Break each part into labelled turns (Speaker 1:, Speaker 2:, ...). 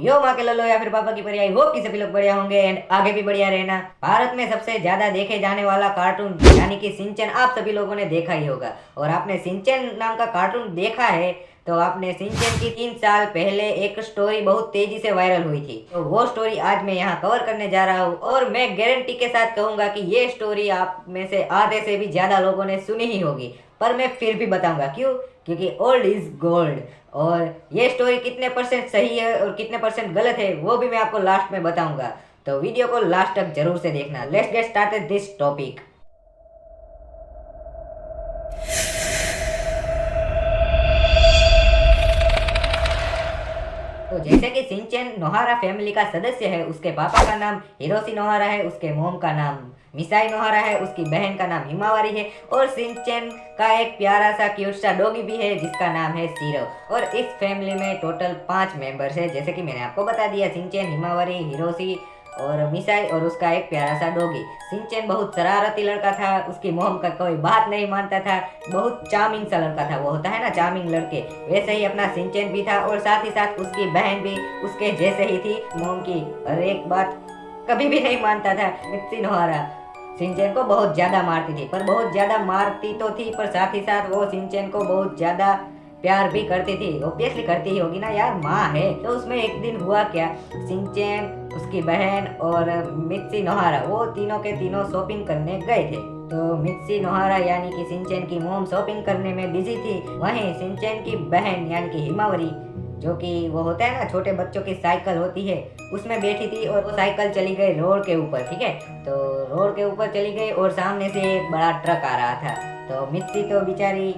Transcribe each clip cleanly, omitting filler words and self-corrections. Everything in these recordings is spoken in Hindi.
Speaker 1: यो माँ के लल्लो या फिर पापा की परी, आई होप कि सभी लोग बढ़िया होंगे एंड आगे भी बढ़िया रहना। भारत में सबसे ज्यादा देखे जाने वाला कार्टून यानी कि शिनचैन आप सभी लोगों ने देखा ही होगा। और आपने शिनचैन नाम का कार्टून देखा है तो आपने शिनचैन की 3 साल पहले एक स्टोरी बहुत तेजी से वायरल हुई थी, तो वो स्टोरी आज मैं यहाँ कवर करने जा रहा हूँ। और मैं गारंटी के साथ कहूंगा कि ये स्टोरी आप में से आधे से भी ज्यादा लोगों ने सुनी ही होगी, पर मैं फिर भी बताऊंगा क्यों, क्योंकि ओल्ड इज गोल्ड। और ये स्टोरी कितने परसेंट सही है और कितने परसेंट गलत है वो भी मैं आपको लास्ट में बताऊंगा, तो वीडियो को लास्ट तक जरूर से देखना। Let's get started this topic. तो जैसे कि शिनचैन नोहारा फैमिली का सदस्य है, उसके पापा का नाम हिरोशी नोहारा है, उसके मॉम का नाम मिसाई नोहारा है, उसकी बहन का नाम हिमावारी है और शिनचैन का एक प्यारा सा क्यूट सा डॉगी भी है जिसका नाम है सीरो। और इस फैमिली में टोटल 5 मेंबर्स है, जैसे कि मैंने आपको बता दिया, शिनचैन, हिमावारी, हिरोशी और मिसाई और उसका एक प्यारा सा डॉगी। शिनचैन बहुत शरारती लड़का था, उसकी मॉम का कोई बात नहीं मानता था, बहुत चार्मिंग सा लड़का था, वो होता है ना चार्मिंग लड़के, वैसे ही अपना शिनचैन भी था। और साथ ही साथ उसकी बहन भी उसके जैसे ही थी, मॉम की हर एक बात कभी भी नहीं मानता था। मित्सी नोहारा शिनचैन को बहुत ज्यादा मारती थी, पर बहुत ज्यादा मारती तो थी पर साथ ही साथ वो शिनचैन को बहुत ज्यादा प्यार भी करती थी। ऑब्वियसली करती ही होगी ना यार, माँ है। तो उसमें एक दिन हुआ क्या, शिनचैन, उसकी बहन और मित्सी नोहारा वो तीनों के तीनों शॉपिंग करने गए थे। तो मित्सी नोहारा यानी कि शिनचैन की मॉम शॉपिंग करने में बिजी थी, वहीं शिनचैन की बहन यानी कि हिमावरी, जो कि वो होता है ना छोटे बच्चों की साइकिल होती है, उसमें बैठी थी और वो साइकिल चली गई रोड के ऊपर। ठीक है, तो रोड के ऊपर चली गई और सामने से एक बड़ा ट्रक आ रहा था। तो मित्सी तो बेचारी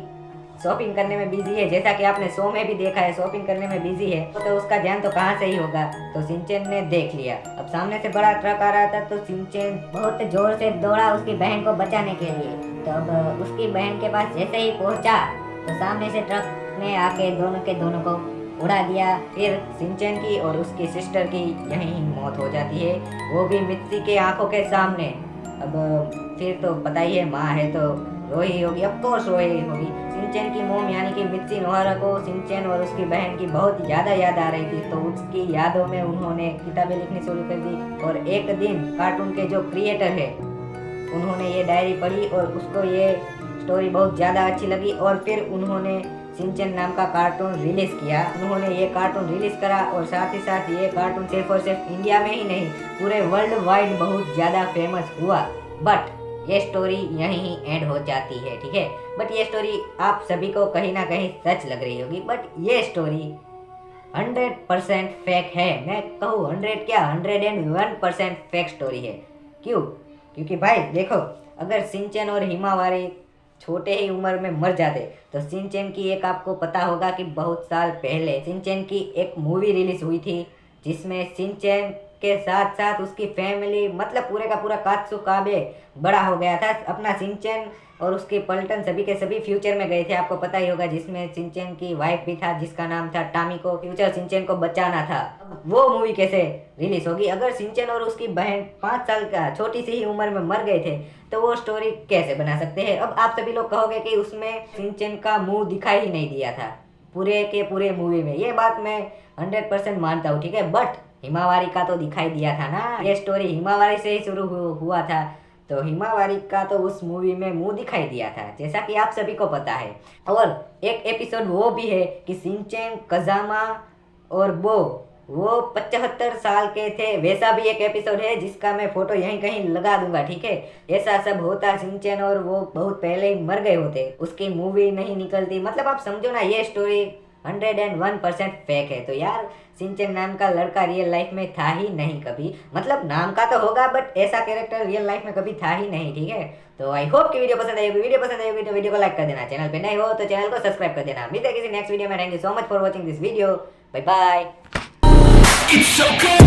Speaker 1: शॉपिंग करने में बिजी है, जैसा कि आपने शो में भी देखा है, शॉपिंग करने में बिजी है, तो उसका ध्यान तो कहाँ से ही होगा। तो शिनचैन ने देख लिया, अब सामने से बड़ा ट्रक आ रहा था, तो शिनचैन बहुत जोर से दौड़ा उसकी बहन को बचाने के लिए। तो अब उसकी बहन के पास जैसे ही पहुंचा तो सामने से ट्रक ने आके दोनों के दोनों को उड़ा दिया। फिर शिनचैन की और उसकी सिस्टर की यहीं मौत हो जाती है, वो भी मित्सी के आंखों के सामने। अब फिर तो पता ही है, माँ है तो रोई होगी, ऑफ कोर्स रोई होगी। शिनचैन की मॉम यानी कि मित्सी नोहारा को शिनचैन और उसकी बहन की बहुत ज़्यादा याद आ रही थी, तो उसकी यादों में उन्होंने किताबें लिखनी शुरू कर दी। और एक दिन कार्टून के जो क्रिएटर है उन्होंने ये डायरी पढ़ी और उसको ये स्टोरी बहुत ज़्यादा अच्छी लगी और फिर उन्होंने शिनचैन नाम का कार्टून रिलीज किया। उन्होंने ये कार्टून रिलीज करा और साथ ही साथ ये कार्टून सिर्फ और सिर्फ इंडिया में ही नहीं पूरे वर्ल्ड वाइड बहुत ज़्यादा फेमस हुआ। बट ये स्टोरी यहीं ही एंड हो जाती है, ठीक है। बट ये स्टोरी आप सभी को कहीं ना कहीं सच लग रही होगी, बट ये स्टोरी 100% फेक है। मैं कहूँ 100 क्या 101% फेक स्टोरी है। क्यों? क्योंकि भाई देखो, अगर शिनचैन और हिमावारी छोटे ही उम्र में मर जाते तो शिनचैन की एक आपको पता होगा कि बहुत साल पहले शिनचैन की एक मूवी रिलीज हुई थी जिसमें शिनचैन के साथ साथ उसकी फैमिली, मतलब पूरे का पूरा कात्सुकाबे बड़ा हो गया था। अपना शिनचैन और उसके पलटन सभी के सभी फ्यूचर में गए थे, आपको पता ही होगा, जिसमें शिनचैन की वाइफ भी था जिसका नाम था टामिको। फ्यूचर शिनचैन को बचाना था। वो मूवी कैसे रिलीज होगी? अगर शिनचैन और उसकी बहन 5 साल का छोटी सी ही उम्र में मर गए थे तो वो स्टोरी कैसे बना सकते हैं? अब आप सभी लोग कहोगे कि उसमें शिनचैन का मुंह दिखाई ही नहीं दिया था पूरे के पूरे मूवी में। ये बात मैं 100% मानता हूँ, ठीक है, बट हिमावारी का तो दिखाई दिया था ना। ये स्टोरी हिमावारी से ही शुरू हुआ था, तो हिमावारी का तो उस मूवी में मुंह दिखाई दिया था, जैसा कि आप सभी को पता है। और एक एपिसोड वो भी है कि शिनचैन, कज़ामा और वो 75 साल के थे, वैसा भी एक एपिसोड है जिसका मैं फोटो यहीं कहीं लगा दूंगा, ठीक है। ऐसा सब होता शिनचैन और वो बहुत पहले ही मर गए होते, उसकी मूवी नहीं निकलती। मतलब आप समझो ना, ये स्टोरी 101% फेक है। तो यार शिनचैन नाम का लड़का रियल लाइफ में था ही नहीं कभी, मतलब नाम का तो होगा बट ऐसा कैरेक्टर रियल लाइफ में कभी था ही नहीं, ठीक है। तो आई होप कि वीडियो पसंद आएगी। वीडियो पसंद आएगी तो वीडियो को लाइक कर देना, चैनल पे नए हो तो चैनल को सब्सक्राइब कर देना। मिलते हैं किसी नेक्स्ट वीडियो में। Thank you so much for watching this video, bye bye. It's so cool.